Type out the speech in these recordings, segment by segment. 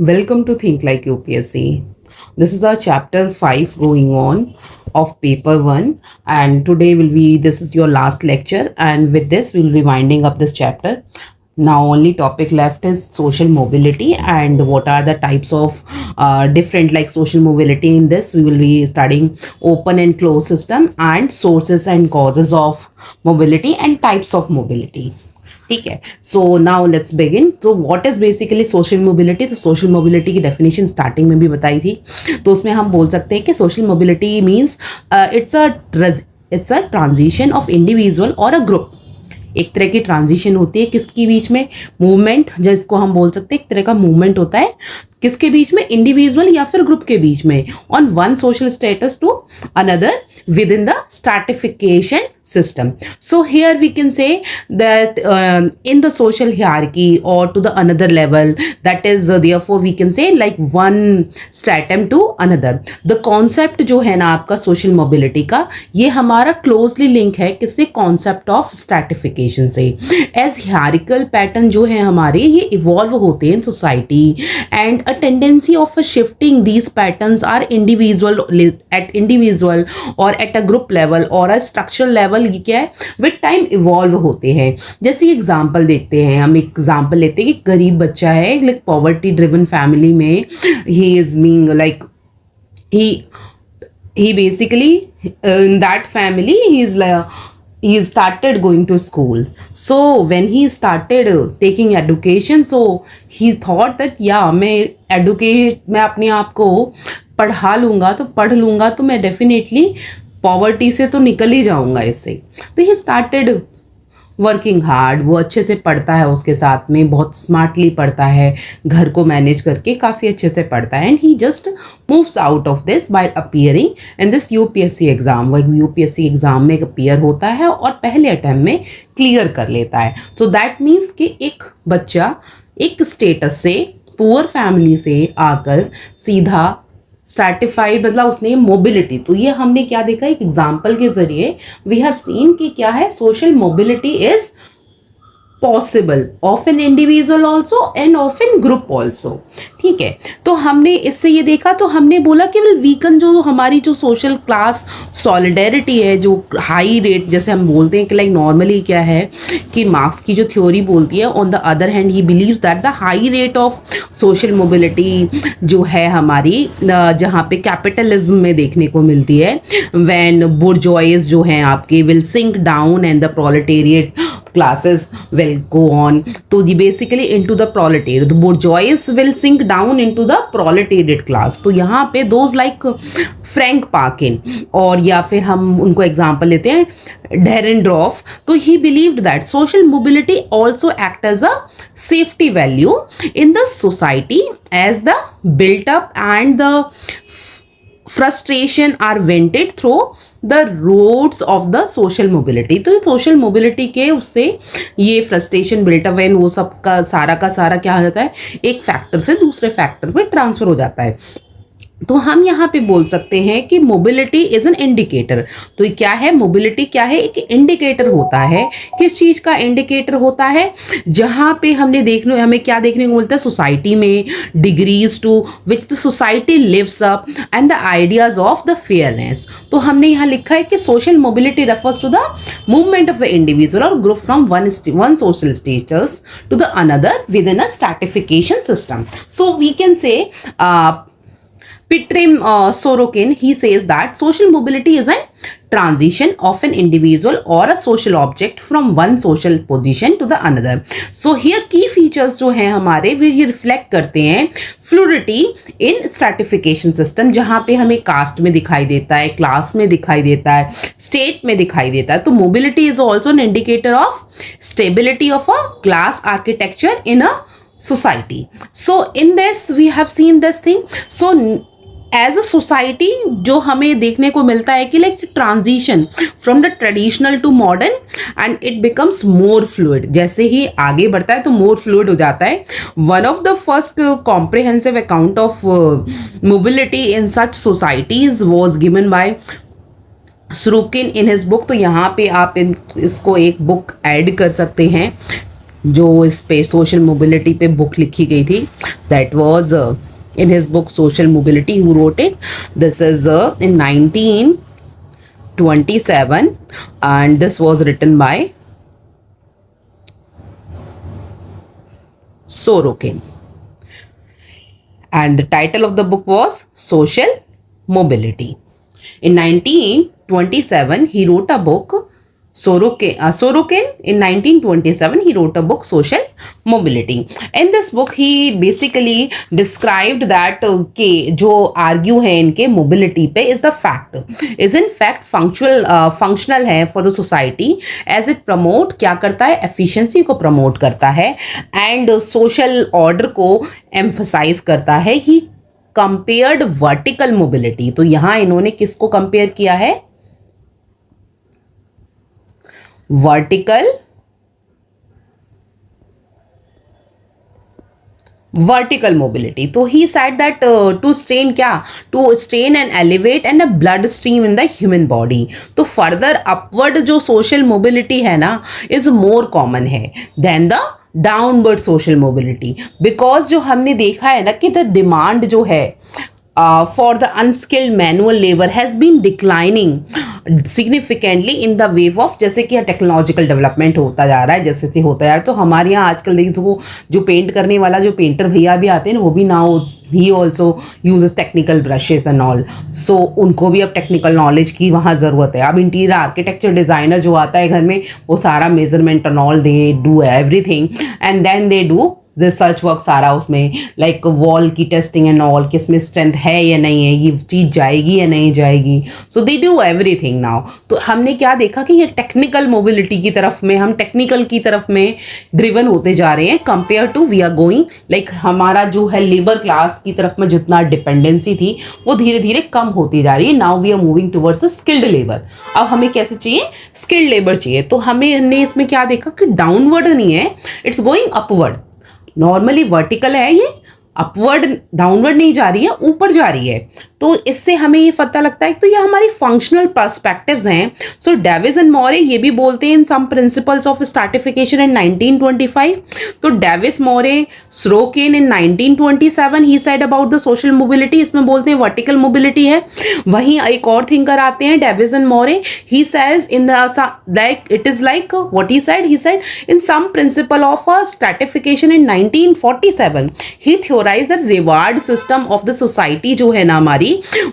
Welcome to Think Like UPSC. This is our chapter 5 going on of paper 1, and today will be this is your last lecture, and with this we will be winding up this chapter. Now only topic left is social mobility and what are the types of different like social mobility. In this we will be studying open and closed system and sources and causes of mobility and types of mobility. ठीक है. So now let's begin. तो what is basically social mobility. तो social mobility की definition starting में भी बताई थी. तो उसमें हम बोल सकते हैं कि social mobility means it's a transition of individual और अ ग्रुप. एक तरह की ट्रांजिशन होती है किसके बीच में, मूवमेंट, जिसको हम बोल सकते हैं एक तरह का मूवमेंट होता है किसके बीच में, इंडिविजुअल या फिर ग्रुप के बीच में, on one social status to another within the stratification system. So here we can say that in the social hierarchy or to the another level, that is therefore we can say like one stratum to another. The concept जो है ना आपका social mobility का, ये हमारा closely link है किससे, concept of stratification से. As hierarchical pattern जो है हमारे ये evolve होते हैं in society, and a tendency of a shifting these patterns are individual or at a group level or a structural level, ये क्या है, विद टाइम इवॉल्व होते हैं. जैसे एग्जाम्पल देखते हैं, हम एग्जाम्पल लेते हैं कि गरीब बच्चा है लाइक पॉवर्टी ड्रिवन फैमिली में, he is meaning like he basically in that family he started going to school. So when he started taking education, so he thought that मैं अपने आप को पढ़ा लूँगा तो पढ़ लूँगा तो मैं डेफिनेटली पॉवर्टी से तो निकल ही जाऊँगा इससे. तो ही स्टार्टेड वर्किंग हार्ड. वो अच्छे से पढ़ता है, उसके साथ में बहुत स्मार्टली पढ़ता है, घर को मैनेज करके काफ़ी अच्छे से पढ़ता है, and he just moves out of this by appearing in this UPSC exam. वो यूपीएससी एग्ज़ाम में अपीयर होता है और पहले अटैम्प्ट में क्लियर कर लेता है. सो दैट मीन्स कि एक बच्चा एक स्टेटस से, पुअर फैमिली से आकर सीधा स्ट्रैटिफाइड, मतलब उसने मोबिलिटी. तो ये हमने क्या देखा, एक एग्जाम्पल के जरिए वी हैव सीन कि क्या है, social mobility is possible of an individual also and of an group also. ठीक है. तो हमने इससे ये देखा, तो हमने बोला केवल वीकन जो हमारी जो सोशल क्लास सॉलिडेरिटी है, जो हाई रेट जैसे हम बोलते हैं कि लाइक नॉर्मली क्या है कि मार्क्स की जो थ्योरी बोलती है, on the other hand he believe that the high rate of social mobility जो है हमारी, जहाँ पे कैपिटलिज्म में देखने को मिलती है, व्हेन बुर्जोइज जो हैं आपके will sink down and the proletariat classes will go on to the basically into the proletariat. The bourgeois will sink down into the proletariat class. तो यहाँ पे those like फ्रैंक पाकिन, और या फिर हम उनको एग्जाम्पल लेते हैं डेरेनड्रॉफ. तो he believed that social mobility also act as a safety value in the society as the built up and the frustration are vented through the roads of the social mobility. तो social mobility के उससे ये frustration built up and वो सब का सारा क्या हो जाता है, एक फैक्टर से दूसरे फैक्टर पे ट्रांसफर हो जाता है. तो हम यहाँ पे बोल सकते हैं कि मोबिलिटी इज एन इंडिकेटर. तो क्या है मोबिलिटी, क्या है, एक इंडिकेटर होता है. किस चीज़ का इंडिकेटर होता है, जहाँ पे हमें क्या देखने को मिलता है, सोसाइटी में degrees to which the society lives up and the ideas of the fairness. तो हमने यहाँ लिखा है कि social mobility refers to the movement of the individual और group from one social status to the another within a stratification system. So we can say Pitrim Sorokin, he says that social mobility is a transition of an individual or a social object from one social position to the another. So here key features जो हैं हमारे वे ये reflect करते हैं fluidity इन stratification system, जहाँ पे हमें cast में दिखाई देता है, क्लास में दिखाई देता है, स्टेट में दिखाई देता है. तो mobility is also an indicator of stability of a class architecture in a society. So in this we have seen this thing. So as a society जो हमें देखने को मिलता है कि like transition from the traditional to modern and it becomes more fluid. जैसे ही आगे बढ़ता है तो मोर फ्लूइड हो जाता है. One of the first comprehensive account of mobility in such societies was given by Sorokin in his book. तो यहाँ पे आप इसको एक बुक ऐड कर सकते हैं जो इस पे सोशल मोबिलिटी पे बुक लिखी गई थी, that was in his book Social Mobility. Who wrote it? This is in 1927, and this was written by Sorokin, and the title of the book was Social Mobility. In 1927, he wrote a book. Sorokin in 1927 he wrote a book Social Mobility. In this book he basically described that कि जो argue है इनके mobility पे is the fact, is in fact functional है for the society as it promote क्या करता है, efficiency को promote करता है and social order को emphasize करता है. He compared vertical mobility. तो यहाँ इन्होंने किसको compare किया है? vertical mobility. So he said that to strain and elevate and a blood stream in the human body. तो further upward जो social mobility है ना is more common है than the downward social mobility, because जो हमने देखा है ना कि the demand जो है for the unskilled manual labor has been declining significantly in the wave of, जैसे कि टेक्नोलॉजिकल डेवलपमेंट होता जा रहा है, जैसे से होता जा रहा है. तो हमारे यहाँ आजकल देखिए तो वो जो पेंट करने वाला जो पेंटर भैया भी आते हैं ना, वो भी now he also uses technical brushes and all. So उनको भी अब टेक्निकल नॉलेज की वहाँ ज़रूरत है. अब इंटीरियर आर्किटेक्चर डिज़ाइनर जो आता है घर में, वो सारा measurement and all they do everything and then they do research work सारा उसमें, लाइक वॉल की टेस्टिंग एंड ऑल, किस में स्ट्रेंथ है या नहीं है, ये चीज़ जाएगी या नहीं जाएगी. सो दे डू एवरीथिंग नाउ. तो हमने क्या देखा कि ये टेक्निकल मोबिलिटी की तरफ में, हम टेक्निकल की तरफ में ड्रिवन होते जा रहे हैं compare to we are going, like हमारा जो है लेबर क्लास की तरफ में जितना डिपेंडेंसी थी वो धीरे धीरे कम होती जा रही है. Now we are moving towards skilled labour. अब हमें कैसे चाहिए? स्किल्ड लेबर चाहिए. तो हमने इसमें क्या देखा कि डाउनवर्ड नहीं है, it's going upward. Normally vertical है, ये अपवर्ड डाउनवर्ड नहीं जा रही है, ऊपर जा रही है. तो इससे हमें ये पता लगता है तो ये हमारी फंक्शनल पर्सपेक्टिव्स हैं. सो डेविस एंड मोरे ये भी बोलते हैं in some principles of stratification in 1925. तो Davis Moore Sorokin in 1927 he said about the social mobility, इसमें बोलते हैं वर्टिकल मोबिलिटी है. वहीं एक और थिंकर आते हैं Davis and Moore, he says in the like it is like what he said in some principle of a stratification in 1947 he theorize the reward system of the society जो है ना हमारी,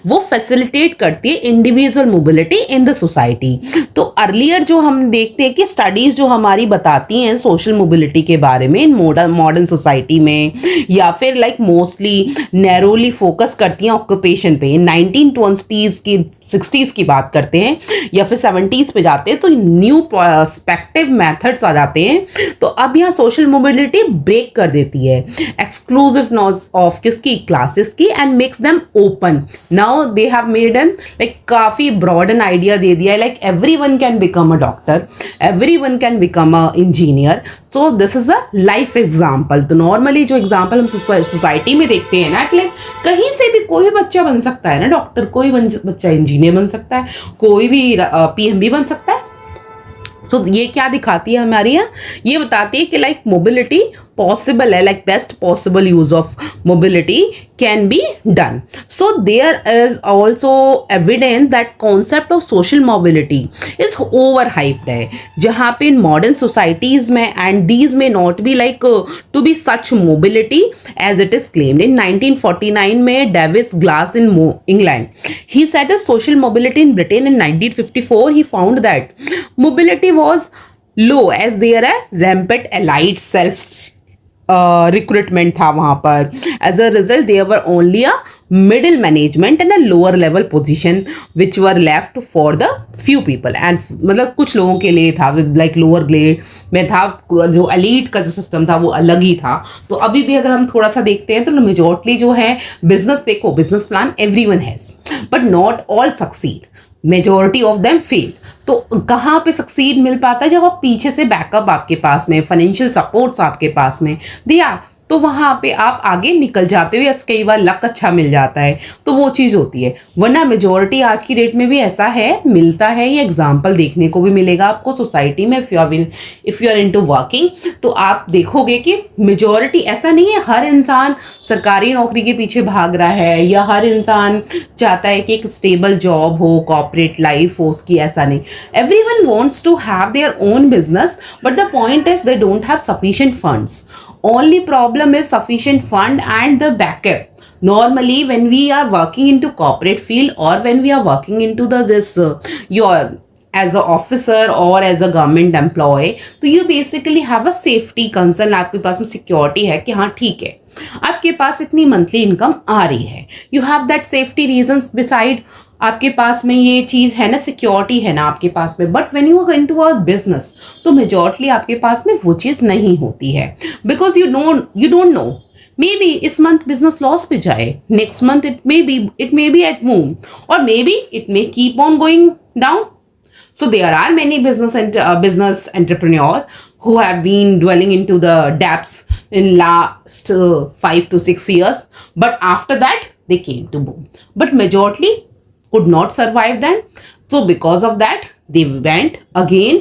वो फैसिलिटेट करती है individual mobility in the society. तो earlier जो हम देखते हैं कि स्टडीज जो हमारी बताती हैं सोशल मोबिलिटी के बारे में मॉडर्न सोसाइटी में, या फिर लाइक मोस्टली नैरोली फोकस करती हैं ऑक्यूपेशन पे. 1920s की 60s की बात करते हैं या फिर 70s पे जाते हैं तो न्यू पर्सपेक्टिव मेथड्स आ जाते हैं. तो अब यहाँ सोशल मोबिलिटी ब्रेक कर देती है एक्सक्लूसिवनेस ऑफ किसकी, क्लासेस की, and makes them open. Now they have made an like काफ़ी ब्रॉड एन आइडिया दे दिया है, like everyone can become a doctor, everyone can become a engineer. So this is a life example. तो normally जो example हम society में देखते हैं ना कि लाइक कहीं से भी कोई बच्चा बन सकता है ना डॉक्टर, कोई बच्चा इंजीनियर बन सकता है, कोई भी पीएम बन सकता है. तो ये क्या दिखाती है हमारी यहाँ, ये बताती है कि लाइक मोबिलिटी पॉसिबल है, like best possible use of mobility can be done. So there is also evidence that concept of social mobility is overhyped है, जहाँ पे in modern societies में and these may not be like to be such mobility as it is claimed. In 1949 में Davis Glass in England he said a social mobility in Britain. In 1954 he found that mobility was low as there are rampant elite self recruitment था वहाँ पर. As a result there were only a middle management and a lower level position which were left for the few people. And मतलब कुछ लोगों के लिए था like lower grade में था, जो एलीट का जो सिस्टम था वो अलग ही था. तो अभी भी अगर हम थोड़ा सा देखते हैं तो मेजॉरिटी जो है बिजनेस, देखो business plan everyone has but not all succeed, majority of them fail. तो कहाँ पे सक्सीड मिल पाता है? जब आप पीछे से बैकअप आपके पास में, फाइनेंशियल सपोर्ट्स आपके पास में दिया, तो वहाँ पे आप आगे निकल जाते हो या कई बार लक अच्छा मिल जाता है, तो वो चीज़ होती है। वरना मेजोरिटी आज की डेट में भी ऐसा है, मिलता है, ये एग्जाम्पल देखने को भी मिलेगा आपको सोसाइटी में। If you are into working, तो आप देखोगे कि मेजोरिटी, ऐसा नहीं है हर इंसान सरकारी नौकरी के पीछे भाग रहा है या हर इंसान चाहता है कि एक स्टेबल जॉब हो, कॉर्पोरेट लाइफ हो उसकी, ऐसा नहीं। Everyone wants to have their own business, but the point is they don't have sufficient funds. Only problem is sufficient fund and the backup. Normally when we are working into corporate field or when we are working into your as a officer or as a government employee, तो you basically have a safety concern, आपके पास में security है कि हाँ ठीक है आपके पास इतनी मंथली इनकम आ रही है, you have that safety reasons beside, आपके पास में ये चीज़ है ना, सिक्योरिटी है ना आपके पास में। But when you are going to a business, तो मेजॉरिटली आपके पास में वो चीज़ नहीं होती है, because you don't know, maybe this month business loss पे जाए, next month it may be at move, और maybe it may keep on going down. So there are many business entrepreneur who have been dwelling into the depths in last 5 to 6 years, but after that they came to boom. But majority could not survive then. So because of that they went again,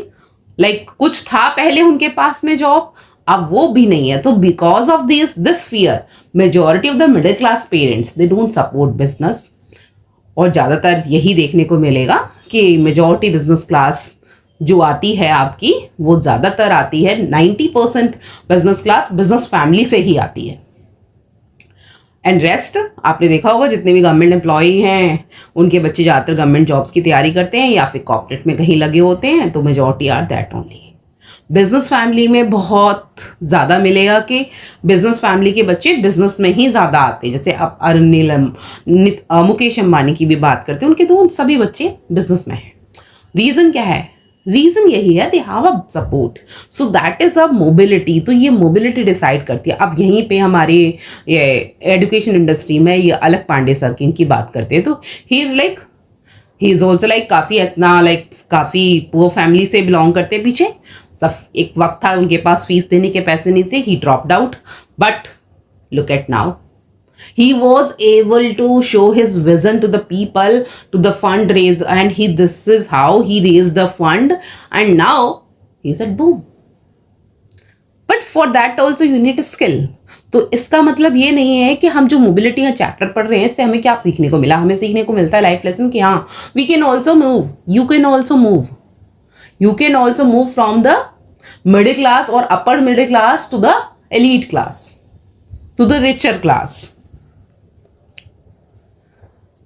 like कुछ था पहले उनके पास में job, अब वो भी नहीं है. तो because of this fear, majority of the middle class parents they don't support business. और ज़्यादातर यही देखने को मिलेगा कि मेजॉरिटी बिजनेस क्लास जो आती है आपकी, वो ज़्यादातर आती है 90% बिजनेस क्लास बिजनेस फैमिली से ही आती है. एंड रेस्ट आपने देखा होगा, जितने भी गवर्नमेंट एम्प्लॉई हैं उनके बच्चे ज़्यादातर गवर्नमेंट जॉब्स की तैयारी करते हैं या फिर कॉर्पोरेट में कहीं लगे होते हैं, तो majority are that only. Business family में बहुत ज़्यादा मिलेगा कि बिजनेस फैमिली के बच्चे बिजनेस में ही ज़्यादा आते हैं. जैसे अब मुकेश अंबानी की भी बात करते हैं, उनके तो सभी बच्चे बिजनेस में हैं. रीज़न क्या है? रीज़न यही है, दे have a support, so that is a mobility. तो ये मोबिलिटी डिसाइड करती है. अब यहीं पे हमारे ये एजुकेशन इंडस्ट्री में ये अलग पांडे सर की इनकी बात करते हैं, तो ही इज़ ऑल्सो लाइक काफ़ी इतना काफ़ी पुअर फैमिली से बिलोंग करते हैं पीछे. सब एक वक्त था उनके पास फीस देने के पैसे नहीं थे, ही dropped out, but look at now, he was able to show his vision to the people, to the fundraise, and this is how he raised the fund, and now he's at boom. But for that also you need a skill. तो इसका मतलब ये नहीं है कि हम जो mobility का चैप्टर पढ़ रहे हैं इससे हमें क्या सीखने को मिला. हमें सीखने को मिलता है लाइफ लेसन कि हाँ, we can also move, you can also move from the middle class or upper middle class to the elite class, to the richer class.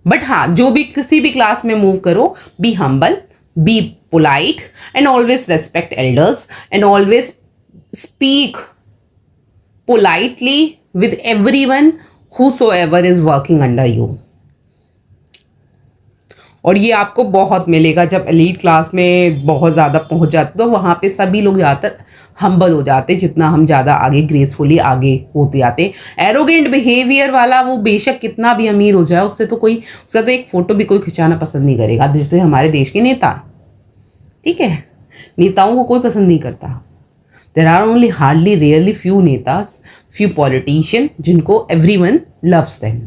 But हाँ, जो भी किसी भी क्लास में मूव करो, be humble, be polite, and always respect elders, and always speak politely with everyone whosoever is working under you. और ये आपको बहुत मिलेगा जब एलीट क्लास में बहुत ज़्यादा पहुंच जाते, तो वहाँ पे सभी लोग ज़्यादातर हम्बल हो जाते. जितना हम ज़्यादा आगे ग्रेसफुली आगे होते जाते, एरोगेंट बिहेवियर वाला वो बेशक कितना भी अमीर हो जाए, उससे तो उसका तो एक फ़ोटो भी कोई खिंचाना पसंद नहीं करेगा. जैसे हमारे देश के नेता, ठीक है, नेताओं को कोई पसंद नहीं करता. There are only hardly rarely few नेताज, फ्यू पॉलिटिशियन जिनको everyone loves them.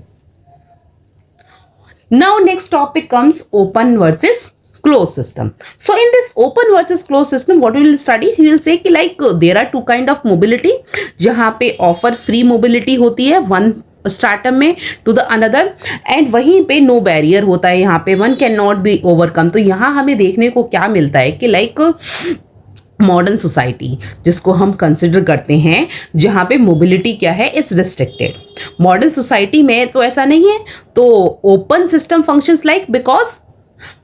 Now next topic comes open versus closed system. So in this open versus closed system, what we will study, we will say कि there are two kind of mobility, जहाँ पे offer free mobility होती है one stratum में to the another, and वहीं पे no barrier होता है, यहाँ पे one cannot be overcome. तो यहाँ हमें देखने को क्या मिलता है कि मॉडर्न सोसाइटी जिसको हम कंसिडर करते हैं, जहाँ पे मोबिलिटी क्या है, इज रिस्ट्रिक्टेड. मॉडर्न सोसाइटी में तो ऐसा नहीं है. तो open system functions like because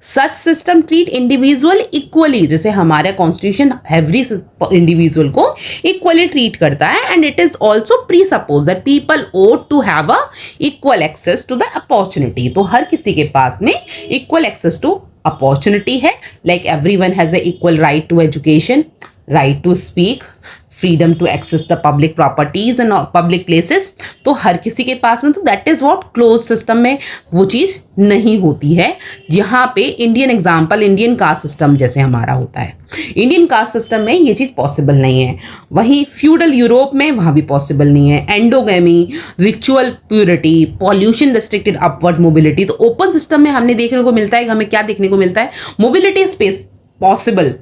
such system treat individual equally. जैसे हमारा कॉन्स्टिट्यूशन एवरी इंडिविजुअल को इक्वली ट्रीट करता है, and it is also presuppose that people ought to have a equal access to the opportunity. तो हर किसी के पास में इक्वल एक्सेस टू अपॉर्चुनिटी है. Like everyone has a equal right to education, right to speak, freedom to access the public properties and public places, तो हर किसी के पास में, तो that is what close system में वो चीज़ नहीं होती है। यहाँ पे Indian example, Indian caste system जैसे हमारा होता है, इंडियन कास्ट सिस्टम में ये चीज़ पॉसिबल नहीं है। वहीं फ्यूडल यूरोप में वहाँ भी पॉसिबल नहीं है। Endogamy, ritual purity, pollution restricted upward mobility. तो ओपन सिस्टम में हमने देखने को मिलता है, हमें क्या देखने को मिलता है, mobility space possible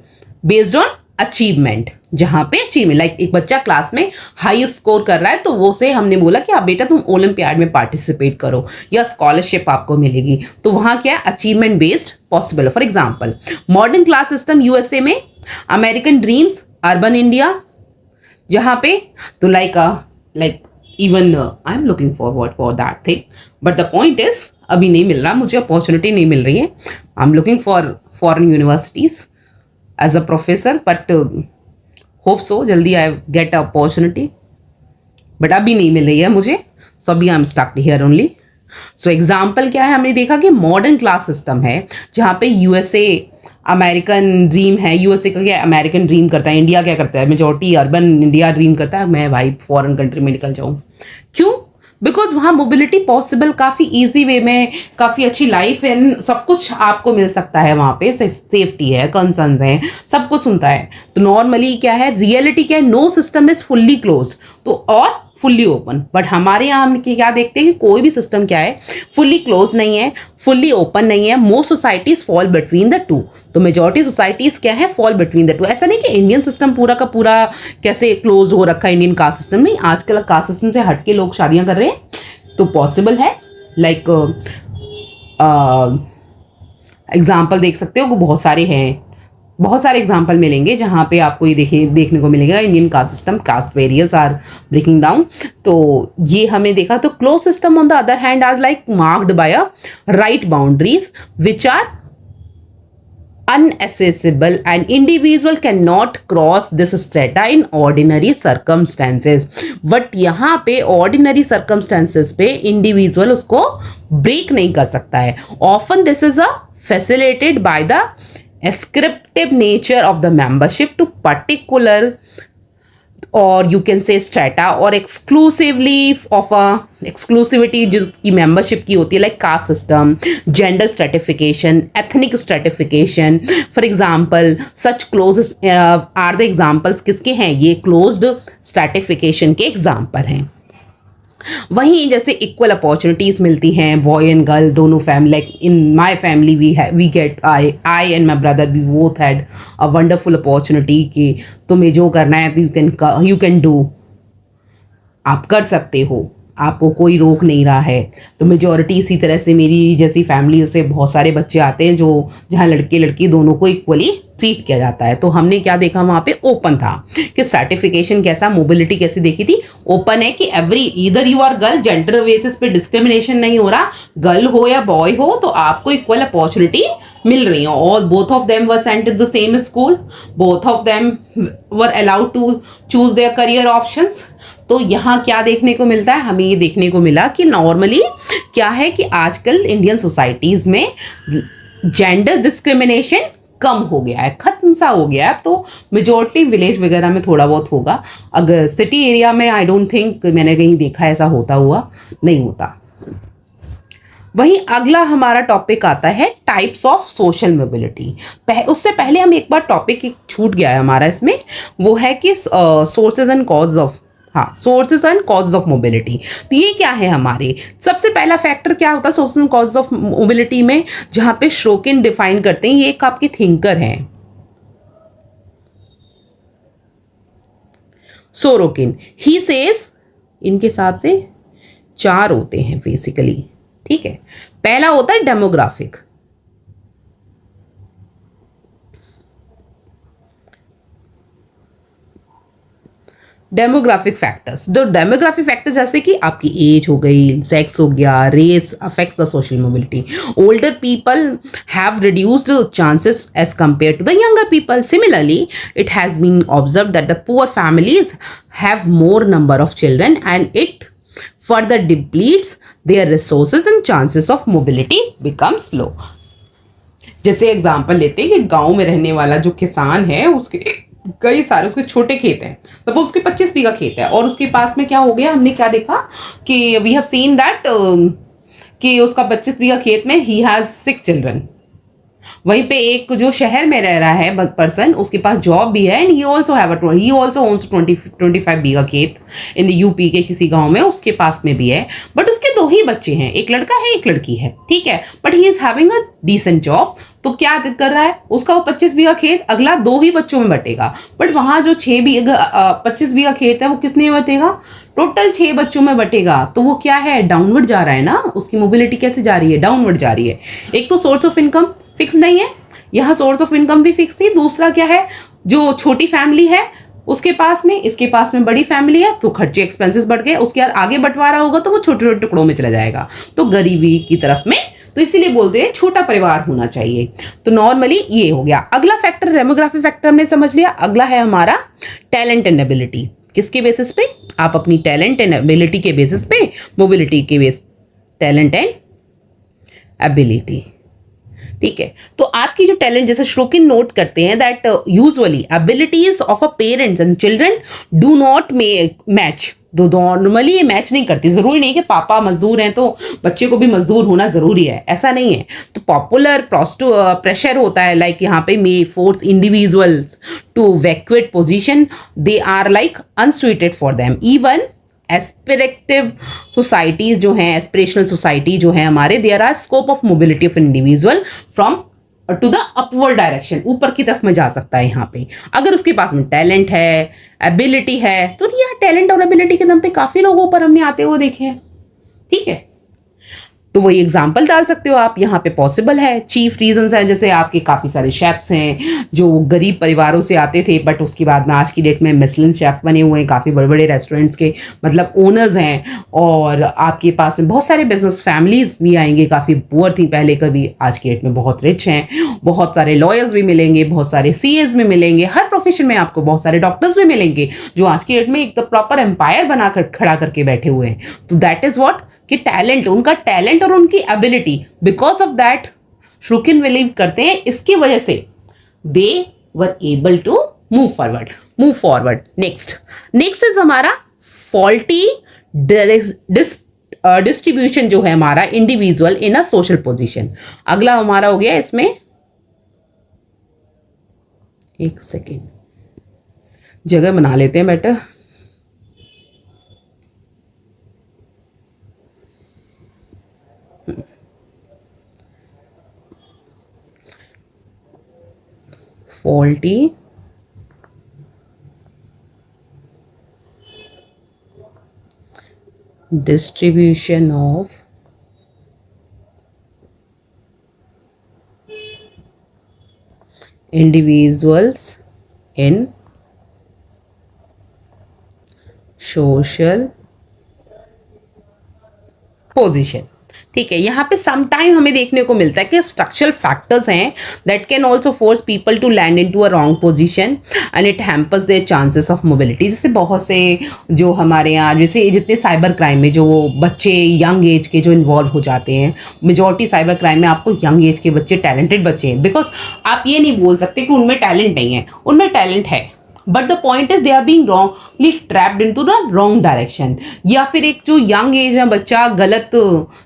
based on achievement. जहां पे अचीवमेंट, लाइक एक बच्चा क्लास में हाई स्कोर कर रहा है तो वो से हमने बोला कि आप बेटा तुम ओलंपियाड में पार्टिसिपेट करो या स्कॉलरशिप आपको मिलेगी, तो वहां क्या अचीवमेंट बेस्ड पॉसिबल है। For example modern class system USA में, अमेरिकन ड्रीम्स, अर्बन इंडिया, जहां पे तो like even I am looking forward for that thing, but the point is अभी नहीं मिल रहा, मुझे अपॉर्चुनिटी नहीं मिल रही है। I am looking for foreign universities as a professor, but hope so जल्दी I get a opportunity, but अभी नहीं मिल रही है मुझे, सो अभी I am stuck here only. So example क्या है, हमने देखा कि मॉडर्न क्लास सिस्टम है जहाँ पे यूएसए अमेरिकन ड्रीम है, यूएसए का क्या अमेरिकन ड्रीम करता है, इंडिया क्या करता है, मेजॉरिटी अर्बन इंडिया ड्रीम करता है मैं भाई फॉरेन कंट्री में निकल जाऊँ। क्यों? बिकॉज वहाँ मोबिलिटी पॉसिबल, काफ़ी ईजी वे में, काफ़ी अच्छी लाइफ है, सब कुछ आपको मिल सकता है वहाँ पे, सेफ्टी है, कंसर्न्स हैं, सब कुछ सुनता है। तो नॉर्मली क्या है, रियलिटी क्या है, no system is fully closed तो और फुल्ली ओपन। बट हमारे यहाँ हम क्या देखते हैं कि कोई भी सिस्टम क्या है, फुल्ली क्लोज नहीं है, फुल्ली ओपन नहीं है। Most societies fall between the two, तो मेजॉरिटी सोसाइटीज क्या है, फॉल बिटवीन द टू। ऐसा नहीं कि इंडियन सिस्टम पूरा का पूरा कैसे क्लोज हो रखा है, इंडियन कास्ट सिस्टम नहीं, आजकल कास्ट सिस्टम से हटके लोग शादियां कर रहे हैं, तो पॉसिबल है। लाइक एग्जाम्पल देख सकते हो, बहुत सारे हैं, बहुत सारे एग्जाम्पल मिलेंगे जहाँ पे आपको ये देखने को मिलेगा Indian caste system, caste various are breaking down. तो ये हमें देखा। तो close system on the other hand are like marked by a right boundaries which are unaccessible and individual cannot cross this strata in ordinary circumstances, but यहाँ पे ordinary circumstances पे individual उसको break नहीं कर सकता है। Often this is a facilitated by the ascriptive nature of the membership to particular और you can say strata और एक्सक्लूसिवली ऑफ अ एक्सक्लूसिविटी जिसकी मेंबरशिप की होती है, like caste system, gender stratification, ethnic stratification. For example such close are the examples किसके हैं, ये closed stratification के एग्जांपल हैं। वहीं जैसे इक्वल अपॉर्चुनिटीज़ मिलती हैं बॉय एंड गर्ल दोनों family, like in my family we get I and my brother we both had a wonderful opportunity कि तुम्हें जो करना है तो यू कैन डू, आप कर सकते हो, आपको कोई रोक नहीं रहा है। तो मेजॉरिटी इसी तरह से मेरी जैसी फैमिली से बहुत सारे बच्चे आते हैं जो जहाँ लड़के लड़की दोनों को इक्वली ट्रीट किया जाता है। तो हमने क्या देखा वहाँ पे, ओपन था कि सर्टिफिकेशन कैसा, मोबिलिटी कैसी देखी थी, ओपन है कि एवरी इधर you are girl, gender basis पे डिस्क्रिमिनेशन नहीं हो रहा, गर्ल हो या बॉय हो तो आपको इक्वल अपॉर्चुनिटी मिल रही है। और both of them were sent to the same school, both of them were allowed to choose their career options. तो यहाँ क्या देखने को मिलता है, हमें ये देखने को मिला कि नॉर्मली क्या है कि आजकल इंडियन सोसाइटीज़ में जेंडर डिस्क्रिमिनेशन कम हो गया है, खत्म सा हो गया है। तो मेजॉरिटी विलेज वगैरह में थोड़ा बहुत होगा, अगर सिटी एरिया में आई डोंट थिंक मैंने कहीं देखा ऐसा होता हुआ नहीं होता। वहीं अगला हमारा टॉपिक आता है टाइप्स ऑफ सोशल मोबिलिटी। उससे पहले हम एक बार टॉपिक छूट गया है हमारा इसमें, वो है कि सोर्सेज एंड कॉज ऑफ, हाँ, sources and cause of mobility. तो ये क्या है हमारे, सबसे पहला फैक्टर क्या होता है sources and cause of mobility में, जहां पे शोकिन डिफाइन करते हैं, ये एक आपके थिंकर हैं सोरोकिन। ही सेज, इनके हिसाब से 4 होते हैं बेसिकली, ठीक है। पहला होता है डेमोग्राफिक, डेमोग्राफिक फैक्टर्स। जो डेमोग्राफिक फैक्टर्स जैसे कि आपकी एज हो गई, सेक्स हो गया, race affects the social mobility. Older people have reduced chances as compare to the younger people. Similarly it has been observed that the poor families have more number of children and it further depletes their resources and chances of mobility becomes low. जैसे example लेते हैं कि गांव में रहने वाला जो किसान है उसके कई सारे उसके छोटे खेत हैं, सपोज उसके 25 बीघा खेत है और उसके पास में क्या हो गया, हमने क्या देखा कि वी हैव सीन दैट कि उसका 25 बीघा खेत में ही हैज 6 चिल्ड्रन। वहीं पे एक जो शहर में रह रहा है पर्सन, उसके पास जॉब भी है एंड ही आल्सो ओन्स 25 बीघा खेत इन द यूपी के किसी गांव में, उसके पास में भी है। बट उसके दो ही बच्चे हैं, एक लड़का है एक लड़की है, ठीक है, but he is having a decent job. तो क्या कर रहा है, उसका वो 25 बीघा खेत अगला दो ही बच्चों में बटेगा, बट वहां जो 25 बीघा खेत है वो कितने में बटेगा, टोटल 6 बच्चों में बटेगा। तो वो क्या है, डाउनवर्ड जा रहा है ना, उसकी मोबिलिटी कैसे जा रही है, डाउनवर्ड जा रही है। एक तो सोर्स ऑफ इनकम फिक्स नहीं है, यहाँ सोर्स ऑफ इनकम भी फिक्स नहीं, दूसरा क्या है, जो छोटी फैमिली है उसके पास में, इसके पास में बड़ी फैमिली है, तो खर्चे एक्सपेंसेस बढ़ गए, उसके बाद आगे बंटवारा होगा तो वो छोटे छोटे टुकड़ों में चला जाएगा, तो गरीबी की तरफ में। तो इसीलिए बोलते हैं छोटा परिवार होना चाहिए। तो नॉर्मली ये हो गया। अगला फैक्टर डेमोग्राफी फैक्टर हमने समझ लिया। अगला है हमारा टैलेंट एंड एबिलिटी। किसके बेसिस पे, आप अपनी टैलेंट एंड एबिलिटी के बेसिस पे, मोबिलिटी के बेस, टैलेंट एंड एबिलिटी, ठीक है। तो आपकी जो टैलेंट, जैसे श्रोकिन नोट करते हैं that usually abilities of a parents and children do not match. दो नॉर्मली ये मैच नहीं करती। जरूरी नहीं कि पापा मजदूर हैं तो बच्चे को भी मजदूर होना जरूरी है, ऐसा नहीं है। तो पॉपुलर प्रेशर होता है, लाइक यहाँ पे may force individuals to evacuate position they are like unsuited for them. Even aspirative societies जो हैं, एस्पिरेशनल सोसाइटी जो है हमारे, there are scope of mobility of individual from to the upward direction, ऊपर की तरफ में जा सकता है यहाँ पे, अगर उसके पास में टैलेंट है, एबिलिटी है। तो यह टैलेंट और एबिलिटी के दम पे काफी लोगों पर हमने आते हुए देखे हैं, ठीक है। तो वही एग्जाम्पल डाल सकते हो आप, यहाँ पे पॉसिबल है। चीफ रीजंस हैं, जैसे आपके काफ़ी सारे शेफ्स हैं जो गरीब परिवारों से आते थे, बट उसके बाद में आज की डेट में मिशेलिन शेफ बने हुए हैं, काफ़ी बड़े बड़े रेस्टोरेंट्स के मतलब ओनर्स हैं। और आपके पास में बहुत सारे बिजनेस फैमिलीज भी आएंगे, काफ़ी पुअर थी पहले, कभी आज की डेट में बहुत रिच हैं। बहुत सारे लॉयर्स भी मिलेंगे, बहुत सारे सीएस भी मिलेंगे, हर प्रोफेशन में आपको बहुत सारे डॉक्टर्स भी मिलेंगे जो आज की डेट में एक प्रॉपर एम्पायर बनाकर खड़ा करके बैठे हुए हैं। तो दैट इज वॉट कि टैलेंट, उनका टैलेंट और उनकी ability, because of that Sorokin believe करते हैं, इसकी वजह से they were able to move forward. Next is हमारा फॉल्टी डिस्ट्रीब्यूशन जो है हमारा individual in a social position. अगला हमारा हो गया इसमें, एक सेकेंड जगह बना लेते हैं बेटा। faulty distribution of individuals in social position, ठीक है। यहाँ पे सम टाइम हमें देखने को मिलता है कि स्ट्रक्चरल फैक्टर्स हैं that can also force people to land in to a wrong position and it hampers their chances of mobility. जैसे बहुत से जो हमारे यहाँ, जैसे जितने साइबर क्राइम में जो बच्चे यंग एज के जो इन्वॉल्व हो जाते हैं, मेजॉरिटी साइबर क्राइम में आपको यंग एज के बच्चे, टैलेंटेड बच्चे हैं। बिकॉज आप ये नहीं बोल सकते कि उनमें टैलेंट नहीं है, उनमें टैलेंट है, but the point is they are being wrongly trapped into the wrong direction. या फिर एक जो यंग एज में बच्चा गलत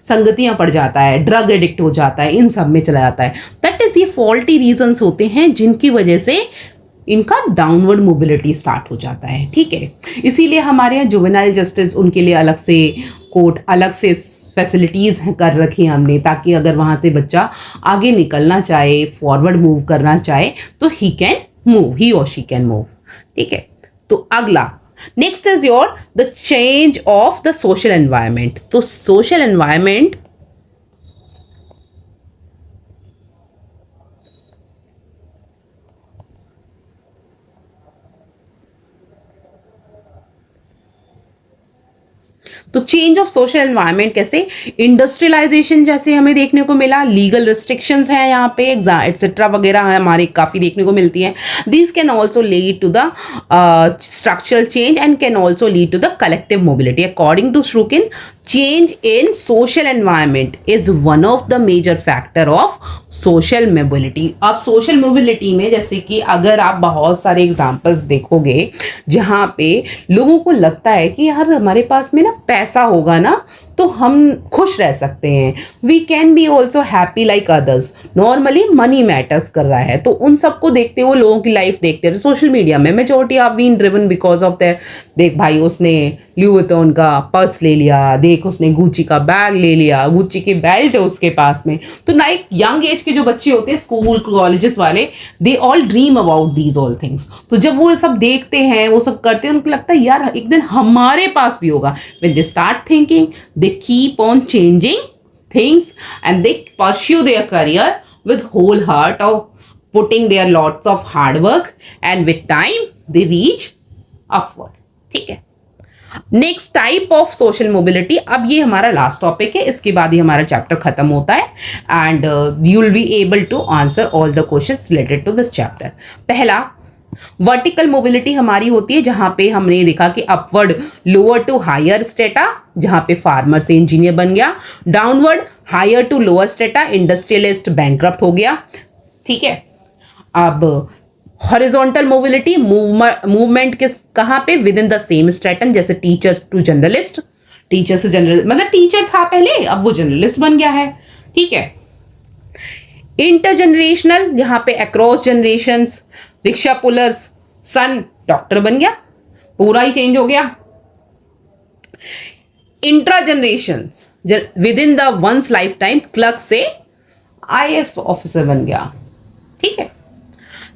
संगतियां पड़ जाता है, ड्रग एडिक्ट हो जाता है, इन सब में चला जाता है। दैट इज, ये फॉल्टी रीजंस होते हैं जिनकी वजह से इनका डाउनवर्ड मोबिलिटी स्टार्ट हो जाता है, ठीक है। इसीलिए हमारे यहाँ जुवेनाइल जस्टिस, उनके लिए अलग से कोर्ट, अलग से फैसिलिटीज़ कर रखी हैं हमने, ताकि अगर वहाँ से बच्चा आगे निकलना चाहे, फॉरवर्ड मूव करना चाहे, तो ही कैन मूव, ही और शी कैन मूव, ठीक है। तो अगला next is your the change of the social environment. तो सोशल एनवायरमेंट तो चेंज ऑफ सोशल एनवायरनमेंट कैसे, इंडस्ट्रियलाइजेशन जैसे हमें देखने को मिला, लीगल रिस्ट्रिक्शंस हैं यहाँ पे एक्सेट्रा वगैरह है हमारे काफ़ी देखने को मिलती हैं. This can also lead to the structural change and can also lead to the collective mobility. According to Shrukin, change in social environment is one of the major factor of social mobility. अब social mobility में जैसे कि अगर आप बहुत सारे examples देखोगे जहाँ पे लोगों को लगता है कि यार हमारे पास में ना पैसा होगा ना तो हम खुश रह सकते हैं, we can be also happy like others. Normally money matters कर रहा है, तो उन सबको देखते हुए लोगों की लाइफ देखते हैं. सोशल मीडिया में majority are been driven because of that. देख भाई उसने ल्यूई वुइटन का पर्स ले लिया, देख उसने गुच्ची का बैग ले लिया, गुच्ची की बेल्ट है उसके पास में. तो ना एक यंग एज के जो बच्चे होते हैं स्कूल कॉलेजेस वाले, they all dream about these all things. तो जब वो सब देखते हैं, वो सब करते हैं, उनको लगता है यार एक दिन हमारे पास भी होगा. When they start thinking, they keep on changing things and they pursue their career with whole heart of putting their lots of hard work and with time they reach upward. ठीक है. Next type of social mobility, अब ये हमारा last topic है, इसके बाद ही हमारा chapter खत्म होता है and you will be able to answer all the questions related to this chapter. पहला वर्टिकल मोबिलिटी हमारी होती है जहां पे हमने देखा कि upward lower to higher strata, जहां पे फार्मर से इंजीनियर बन गया. Downward higher to lower strata, industrialist bankrupt हो गया. ठीक है. अब हॉरिजॉन्टल मोबिलिटी, मूवमेंट के कहां पे, with in the same stratum, जैसे टीचर टू जर्नलिस्ट, टीचर से जर्नलिस्ट, मतलब टीचर था पहले अब वो जर्नलिस्ट बन गया है. ठीक है. इंटरजेनरेशनल, जहां पे across generations, rickshaw pullers, son doctor बन गया, पूरा ही चेंज हो गया. Intra generation, within the one's lifetime clerk से आईएएस ऑफिसर बन गया. ठीक है.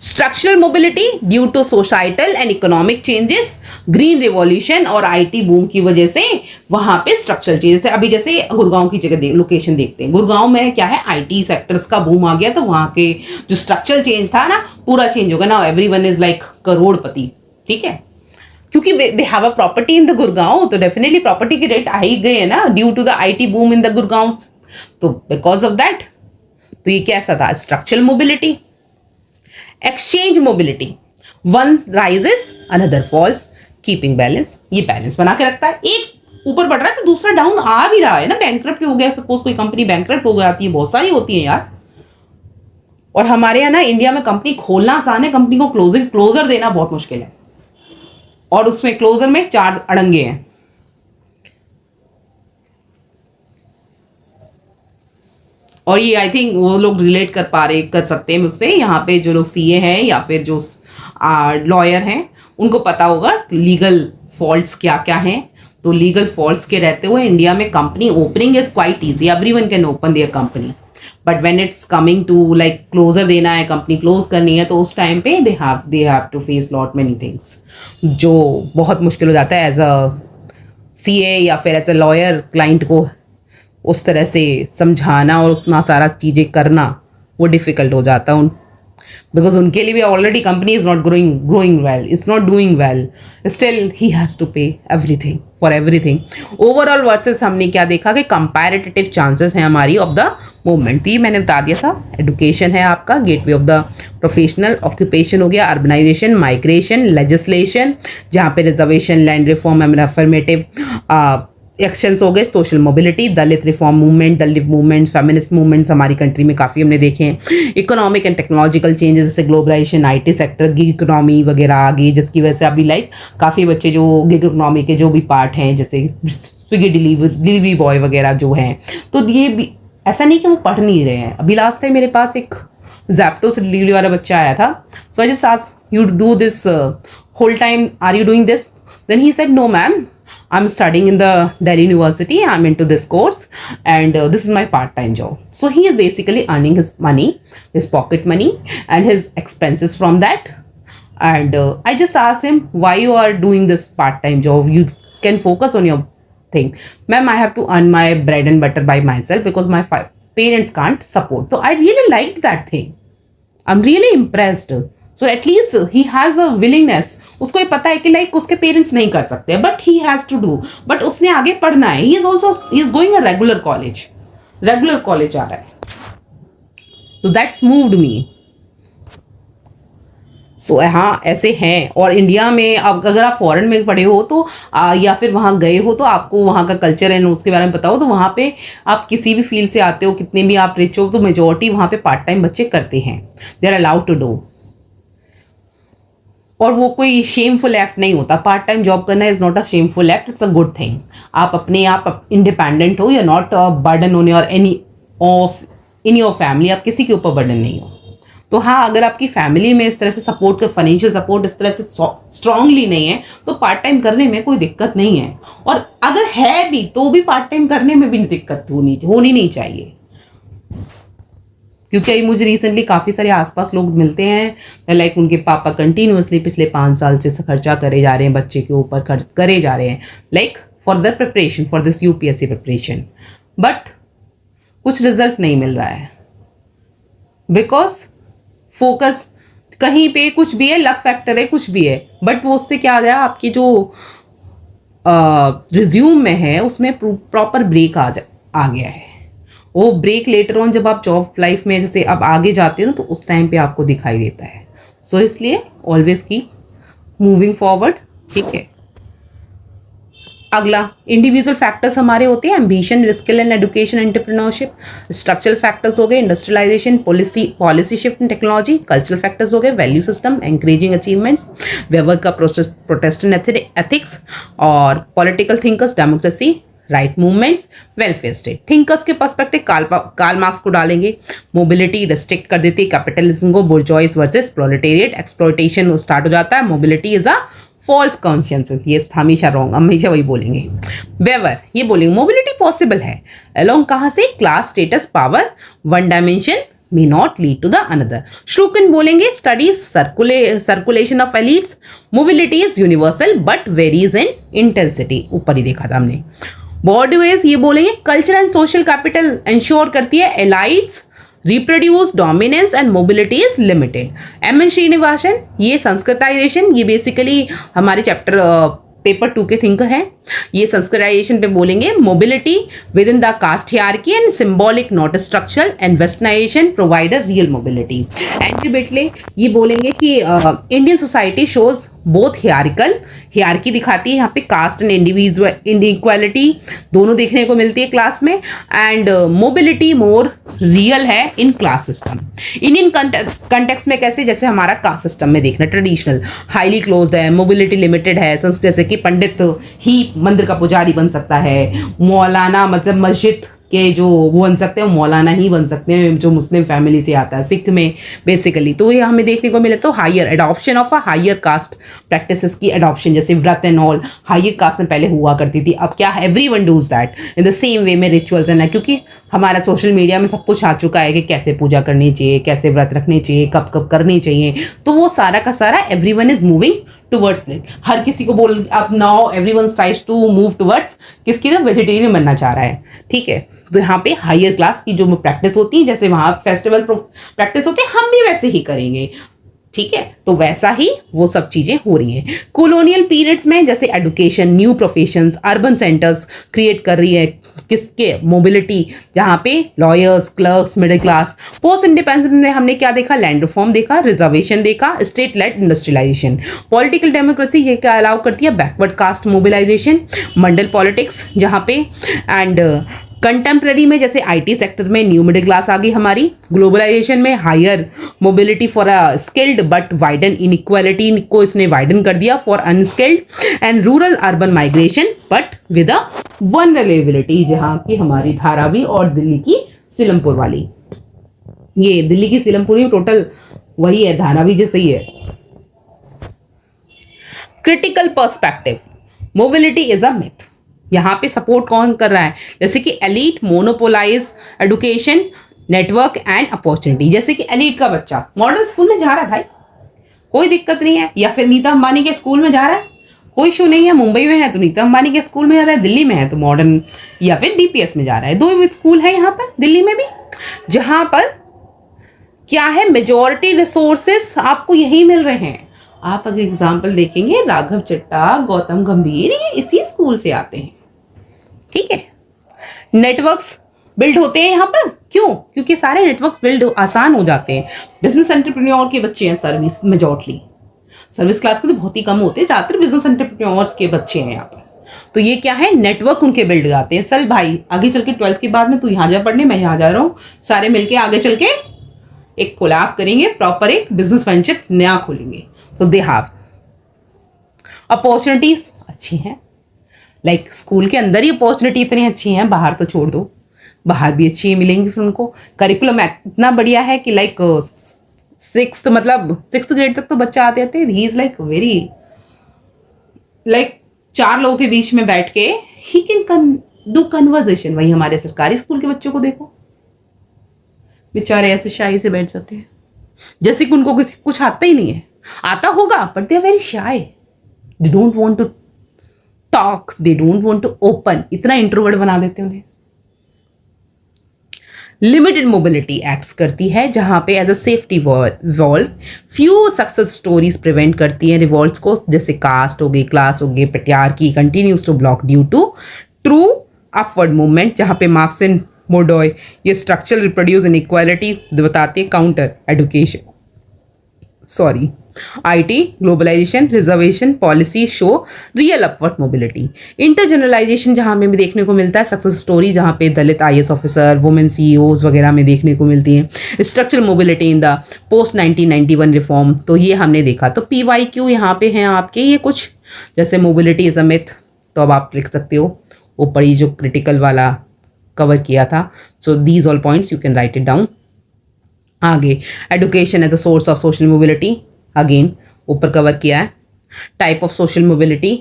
Structural mobility due to societal and economic changes, green revolution और आईटी बूम की वजह से वहां पे स्ट्रक्चरल चेंजेस है. अभी जैसे गुड़गांव की जगह लोकेशन देखते हैं, गुड़गांव में क्या है, आईटी सेक्टर्स का बूम आ गया, तो वहां के जो स्ट्रक्चरल चेंज था ना पूरा चेंज होगा ना. एवरीवन इज लाइक करोड़पति. ठीक है. क्योंकि they have a property in the Gurgaon, तो डेफिनेटली प्रॉपर्टी के रेट आ ही गए हैं ना due to the IT boom in the Gurgaon. तो बिकॉज ऑफ दैट, तो ये कैसा था, structural mobility. Exchange mobility, one rises another falls, keeping balance, ये बैलेंस बना के रखता है. एक ऊपर बढ़ रहा है तो दूसरा डाउन आ भी रहा है ना. बैंकरप्ट हो गया, सपोज कोई कंपनी बैंकरप्ट हो जाती है, बहुत सारी होती है यार. और हमारे यहाँ ना इंडिया में कंपनी खोलना आसान है, कंपनी को क्लोजर देना बहुत मुश्किल है. और उसमें क्लोजर में 4 अड़ंगे हैं. और ये आई थिंक वो लोग रिलेट कर सकते हैं मुझसे, यहाँ पे जो लोग सीए हैं या फिर जो लॉयर हैं उनको पता होगा लीगल फॉल्ट्स क्या क्या हैं. तो लीगल फॉल्ट्स के रहते हुए इंडिया में company opening is quite easy, everyone can open their company. But when it's coming to like closure देना है, कंपनी क्लोज करनी है, तो उस टाइम पे they have to face lot many things, जो बहुत मुश्किल हो जाता है एज अ सीए या फिर एज अ लॉयर. क्लाइंट को उस तरह से समझाना और उतना सारा चीज़ें करना वो डिफ़िकल्ट हो जाता है बिकॉज उनके लिए भी already company is not growing well, it's not doing well, still he has to pay everything for everything. Overall versus हमने क्या देखा कि कंपैरेटिव चांसेस हैं हमारी ऑफ द मूवमेंट. तो ये मैंने बता दिया था. एजुकेशन है आपका gateway of the professional, occupation हो गया, अर्बनाइजेशन, माइग्रेशन, लेजिस्लेशन जहाँ पे reservation, land reform and affirmative actions हो गए, social mobility, Dalit reform movement, Dalit movement, feminist movements हमारी कंट्री में काफ़ी हमने देखे हैं. इकोनॉमिक एंड टेक्नोलॉजिकल चेंजेस जैसे globalisation, IT sector, gig economy वगैरह आ गई, जिसकी वजह से अभी लाइक काफ़ी बच्चे जो गिग इकोनॉमी के जो भी पार्ट हैं जैसे स्विगी डिलीवरी बॉय वगैरह जो हैं, तो ये भी ऐसा नहीं कि वो पढ़ नहीं रहे हैं. अभी लास्ट टाइम मेरे पास एक जैप्टो से डिलीवरी वाला बच्चा आया था, so I just asked you do this whole time, are you doing this? Then he said no ma'am, I'm studying in the Delhi University. I'm into this course and this is my part-time job. So he is basically earning his money, his pocket money and his expenses from that. And I just asked him, why you are doing this part-time job? You can focus on your thing. Ma'am, I have to earn my bread and butter by myself because my parents can't support. So I really liked that thing. I'm really impressed. So at least he has a willingness, उसको ये पता है कि like उसके parents नहीं कर सकते, but he has to do, but उसने आगे पढ़ना है। He is also, he is going a regular college आ रहा है। सो दैट्स मूव्ड मी। सो हाँ, ऐसे हैं। और इंडिया में अब अगर आप फॉरेन में पढ़े हो तो या फिर वहाँ गए हो तो आपको वहाँ का कल्चर एंड उसके बारे में पता हो, तो वहाँ पे आप किसी भी फील्ड से आते हो, कितने भी आप रिच हो, तो मेजोरिटी वहाँ पे पार्ट टाइम बच्चे करते हैं, they are allowed to do. और वो कोई शेमफुल एक्ट नहीं होता। पार्ट टाइम जॉब करना is not a shameful act, it's a good thing. आप अपने आप इंडिपेंडेंट हो, you are not burden on your any of in your family, आप किसी के ऊपर बर्डन नहीं हो। तो हाँ, अगर आपकी फैमिली में इस तरह से सपोर्ट का फाइनेंशियल सपोर्ट इस तरह से स्ट्रांगली नहीं है तो पार्ट टाइम करने में कोई दिक्कत नहीं है। और अगर है भी तो भी पार्ट टाइम करने में भी दिक्कत होनी नहीं चाहिए। क्योंकि अभी मुझे रिसेंटली काफ़ी सारे आसपास लोग मिलते हैं, लाइक उनके पापा कंटिन्यूअसली पिछले 5 साल से खर्चा करे जा रहे हैं, बच्चे के ऊपर खर्च करे जा रहे हैं, like for the preparation for this UPSC preparation, but कुछ रिजल्ट नहीं मिल रहा है। बिकॉज फोकस कहीं पे कुछ भी है, लक फैक्टर है, कुछ भी है, बट वो उससे क्या आ गया, आपकी जो रिज्यूम में है उसमें प्रॉपर ब्रेक आ गया है। वो ब्रेक लेटर ऑन जब आप जॉब लाइफ में जैसे अब आगे जाते हो तो उस टाइम पे आपको दिखाई देता है। सो इसलिए ऑलवेज कीप मूविंग फॉरवर्ड, ठीक है। अगला इंडिविजुअल फैक्टर्स हमारे होते हैं ambition, skill and education, entrepreneurship. Structural factors हो गए industrialisation, policy shift in technology. Cultural factors हो गए वैल्यू सिस्टम, एंकरेजिंग अचीवमेंट्स, व्यवहार का प्रोटेस्टेंट एथिक्स, और political thinkers, democracy, right movements, welfare state. Thinkers के पर्सपेक्टिव कार्ल मार्क्स को डालेंगे। मोबिलिटी रिस्ट्रिक्ट कर देती है कैपिटलिज्म को, bourgeois versus proletariat, exploitation start हो जाता है। Mobility is a false conscious, ये हमेशा रॉन्ग, हमेशा वही बोलेंगे। वेवर ये बोलेंगे मोबिलिटी पॉसिबल है अलोंग कहाँ से, class, status, power, one dimension may not lead to the another. Shrukin बोलेंगे studies circulation of elites, mobility is universal but varies in intensity, ऊपर ही देखा था हमने। बॉर्डवेज ये बोलेंगे culture and social capital ensure करती है elites reproduce dominance and mobility is limited. M N Srinivasan ये संस्कृताइजेशन, ये बेसिकली हमारे चैप्टर पेपर 2 के थिंकर हैं। ये संस्कृताइजेशन पे बोलेंगे mobility within the caste hierarchy and symbolic not structural, and westernization provide a real mobility. André Béteille ये बोलेंगे कि Indian society shows both hierarchy दिखाती है यहाँ पे, कास्ट एंड इंडिविजुअल इनइक्वालिटी दोनों देखने को मिलती है क्लास में, एंड मोबिलिटी मोर रियल है in class system. Indian context में कैसे, जैसे हमारा कास्ट सिस्टम में देखना ट्रेडिशनल हाईली क्लोज्ड है, मोबिलिटी लिमिटेड है, जैसे कि पंडित ही मंदिर का पुजारी बन सकता है, मौलाना मतलब मस्जिद के जो वो बन सकते हैं, मौलाना ही बन सकते हैं जो मुस्लिम फैमिली से आता है, सिख में बेसिकली। तो ये हमें देखने को मिले तो higher adoption of a higher caste practices की एडॉप्शन, जैसे व्रत एंड ऑल हायर कास्ट में पहले हुआ करती थी, अब क्या everyone does that in the same way में रिचुअल्स एंड, क्योंकि हमारा सोशल मीडिया में सब कुछ आ चुका है कि कैसे पूजा करनी चाहिए, कैसे व्रत रखने चाहिए, कब कब करनी चाहिए, तो वो सारा का सारा everyone is moving towards it. हर किसी को बोल अब now everyone tries to move towards किसकी तरफ, वेजिटेरियन बनना चाह रहा है, ठीक है। तो यहाँ पे हायर क्लास की जो प्रैक्टिस होती है, जैसे वहाँ फेस्टिवल प्रैक्टिस होती है, हम भी वैसे ही करेंगे, ठीक है। तो वैसा ही वो सब चीजें हो रही हैं। कॉलोनियल पीरियड्स में जैसे education, new professions, urban centres create कर रही है किसके, मोबिलिटी, जहाँ पे lawyers, clerks, middle class. Post independence में हमने क्या देखा, लैंड रिफॉर्म देखा, रिजर्वेशन देखा, state led industrialisation. Political democracy ये क्या अलाउ करती है, backward caste mobilisation, Mandal politics जहाँ पे, एंड कंटेम्प्रेरी में जैसे आईटी सेक्टर में न्यू मिडिल क्लास आ गई हमारी, ग्लोबलाइजेशन में higher mobility for a skilled but widen inequality को इसने वाइडन कर दिया for unskilled, and rural urban migration but with a vulnerability, जहाँ की हमारी धारावी और दिल्ली की सिलमपुर वाली, ये दिल्ली की सिलमपुर ही टोटल वही है, धारावी जैसे ही है। Critical perspective, mobility is a myth, यहाँ पे सपोर्ट कौन कर रहा है, जैसे कि elite monopolise education network and opportunity, जैसे कि एलीट का बच्चा मॉडर्न स्कूल में जा रहा है भाई, कोई दिक्कत नहीं है, या फिर नीता अंबानी के स्कूल में जा रहा है, कोई इशू नहीं है। मुंबई में है तो नीता अंबानी के स्कूल में जा रहा है, दिल्ली में है तो मॉडर्न या फिर डीपीएस में जा रहा है, 2 स्कूल है यहाँ पर दिल्ली में भी, जहाँ पर क्या है, मेजॉरिटी रिसोर्सेस आपको यही मिल रहे हैं। आप अगर एग्जाम्पल देखेंगे, राघव चड्ढा, गौतम गंभीर, ये इसी स्कूल से आते हैं। ठीक है, नेटवर्क्स बिल्ड होते हैं यहाँ पर, क्यों? क्योंकि सारे नेटवर्क्स बिल्ड आसान हो जाते हैं। बिजनेस एंटरप्रेन्योर के बच्चे हैं सर्विस, मेजॉरिटी सर्विस क्लास के तो बहुत ही कम होते हैं, ज़्यादातर बिजनेस एंटरप्रेन्योर्स के बच्चे हैं यहाँ पर। तो ये क्या है, नेटवर्क उनके बिल्ड जाते हैं। चल भाई आगे चल के 12th के बाद में तू यहाँ जा पढ़ने, मैं यहाँ जा रहा हूँ, सारे मिलके आगे चल के एक कोलैब करेंगे, प्रॉपर एक बिजनेस वेंचर नया खोलेंगे। तो दे हैव अपॉर्चुनिटीज अच्छी हैं, लाइक स्कूल के अंदर ही अपॉर्चुनिटी इतनी अच्छी हैं, बाहर तो छोड़ दो, बाहर भी अच्छी मिलेंगी फिर उनको। करिकुलम इतना बढ़िया है कि लाइक सिक्स ग्रेड तक तो बच्चा आते थे, he is like very like 4 लोगों के बीच में बैठ के ही कैन डू कन्वर्जेशन। वही हमारे सरकारी स्कूल के बच्चों को देखो, बेचारे ऐसे शाई से बैठ जाते हैं जैसे कि उनको कुछ आता ही नहीं है। आता होगा but they are very shy, they don't want to talk, they don't want to open, इतना इंट्रोवर्ट बना देते हैं उन्हें। लिमिटेड मोबिलिटी एक्ट्स करती है जहां पे as a safety valve few success stories prevent करती हैं रिवॉल्ट्स को, जैसे कास्ट हो गई, क्लास हो गई, patriarchy continues to block due to true upward movement, जहां पे मार्क्स एंड मोडोय ये स्ट्रक्चरल रिप्रोड्यूस इनइक्वालिटी बताते हैं, counter education IT globalization reservation policy show real upward mobility. Intergenerational जहाँ में भी देखने को मिलता है, सक्सेस स्टोरी जहाँ पे दलित आईएएस ऑफिसर, वुमेन सीईओज वगैरह में देखने को मिलती हैं। Structural mobility in the post 1991 reform, तो ये हमने देखा। तो PYQ यहाँ पे हैं आपके ये कुछ, जैसे मोबिलिटी इज अ मिथ, तो अब आप लिख सकते हो ऊपर ही जो क्रिटिकल वाला कवर किया था। So these all points you can write it down. आगे education as a source of social mobility, again ऊपर कवर किया है। Type of social mobility,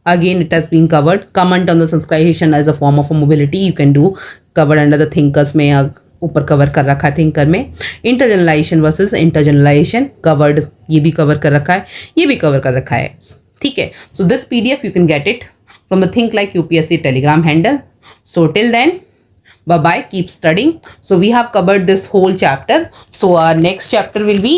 again it has been covered. Comment on the Sanskritization as a form of mobility, you can do covered under the thinkers में, ऊपर cover कर रखा है thinker में। इंटरजनरलाइजेशन versus इंटरजनरलाइजेशन covered, ये भी कवर कर रखा है, ये भी कवर कर रखा है। ठीक है, so this PDF you can get it from the think like UPSC Telegram handle. So till then, bye bye, keep studying. So we have covered this whole chapter. So our next chapter will be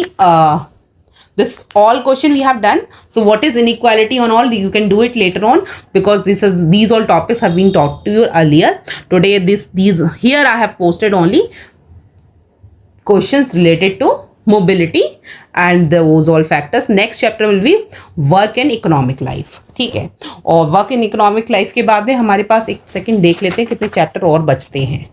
this all question we have done. So what is inequality on all, you can do it later on, because these all topics have been taught to you earlier. Today these here I have posted only questions related to mobility and those all factors. Next chapter will be work and economic life. ठीक है, और work in economic life के बाद में हमारे पास एक second देख लेते हैं कितने चैप्टर और बचते हैं।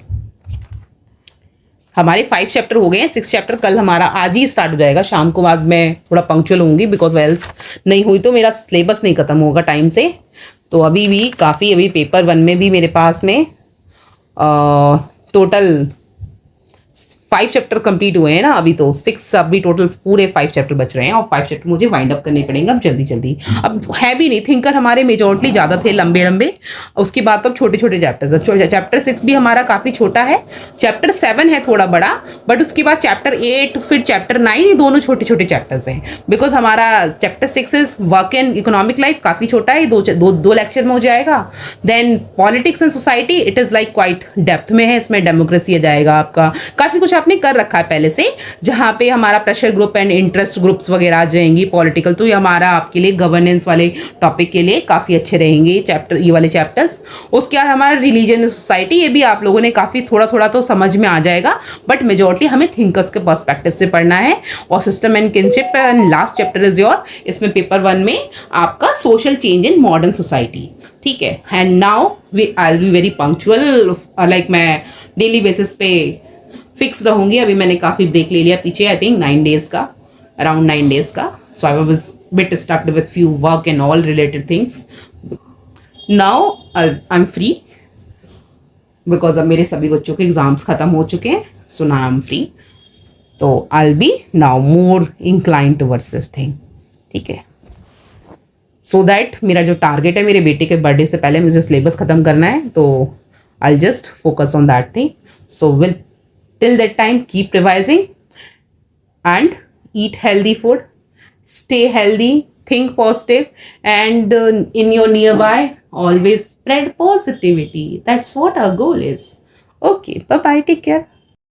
हमारे 5 चैप्टर हो गए हैं, 6 चैप्टर कल हमारा आज ही स्टार्ट हो जाएगा शाम को। बाद मैं थोड़ा पंक्चुअल होंगी, बिकॉज वेल्स नहीं हुई तो मेरा सिलेबस नहीं खत्म होगा टाइम से। तो अभी भी काफ़ी, अभी पेपर 1 में भी मेरे पास में टोटल 5 चैप्टर कंप्लीट हुए हैं ना अभी, तो 6 अभी टोटल पूरे 5 चैप्टर बच रहे हैं, और 5 चैप्टर मुझे वाइंड अप करने पड़ेंगे अब जल्दी जल्दी। अब है भी नहीं, थिंकर हमारे मेजॉरिटी ज़्यादा थे लंबे लंबे, उसके बाद तो छोटे छोटे चैप्टर्स। चैप्टर 6 भी हमारा काफ़ी छोटा है, चैप्टर 7 है थोड़ा बड़ा, बट उसके बाद चैप्टर 8 फिर चैप्टर 9, ये दोनों छोटे छोटे चैप्टर्स हैं। बिकॉज हमारा chapter 6 is work and economic life, काफ़ी छोटा है, दो लेक्चर में हो जाएगा। Then politics and society, it is like quite depth में है, इसमें डेमोक्रेसी आ जाएगा आपका, काफ़ी कुछ आपने कर रखा है पहले से, जहां पे हमारा pressure group and interest groups वगैरह आ जाएंगी, पॉलिटिकल। तो ये हमारा आपके लिए गवर्नेंस वाले टॉपिक के लिए काफ़ी अच्छे रहेंगे चैप्टर, ये वाले चैप्टर्स। उसके बाद हमारा रिलीजन एंड सोसाइटी, ये भी आप लोगों ने काफ़ी थोड़ा थोड़ा तो समझ में आ जाएगा, बट मेजॉरिटी हमें थिंकर्स के पर्सपेक्टिव से पढ़ना है। और system and kinship and last chapter is your, इसमें पेपर 1 में आपका social change in modern society. ठीक है, and now I will be very punctual, like मैं डेली बेसिस पे फिक्स रहूंगी। अभी मैंने काफ़ी ब्रेक ले लिया पीछे, आई थिंक 9 डेज का, अराउंड 9 डेज का। So I was bit stucked with few work and all related things. Now I am free, because अब मेरे सभी बच्चों के एग्जाम्स खत्म हो चुके हैं। So now I am free, तो I will be now more incline towards this thing. ठीक है, सो दैट मेरा जो टारगेट है, मेरे बेटे के बर्थडे से पहले मुझे सिलेबस ख़त्म करना है, तो I just focus on that thing. So will till that time keep revising and eat healthy food, stay healthy, think positive, and in your nearby always spread positivity. That's what our goal is. Okay, bye bye, take care.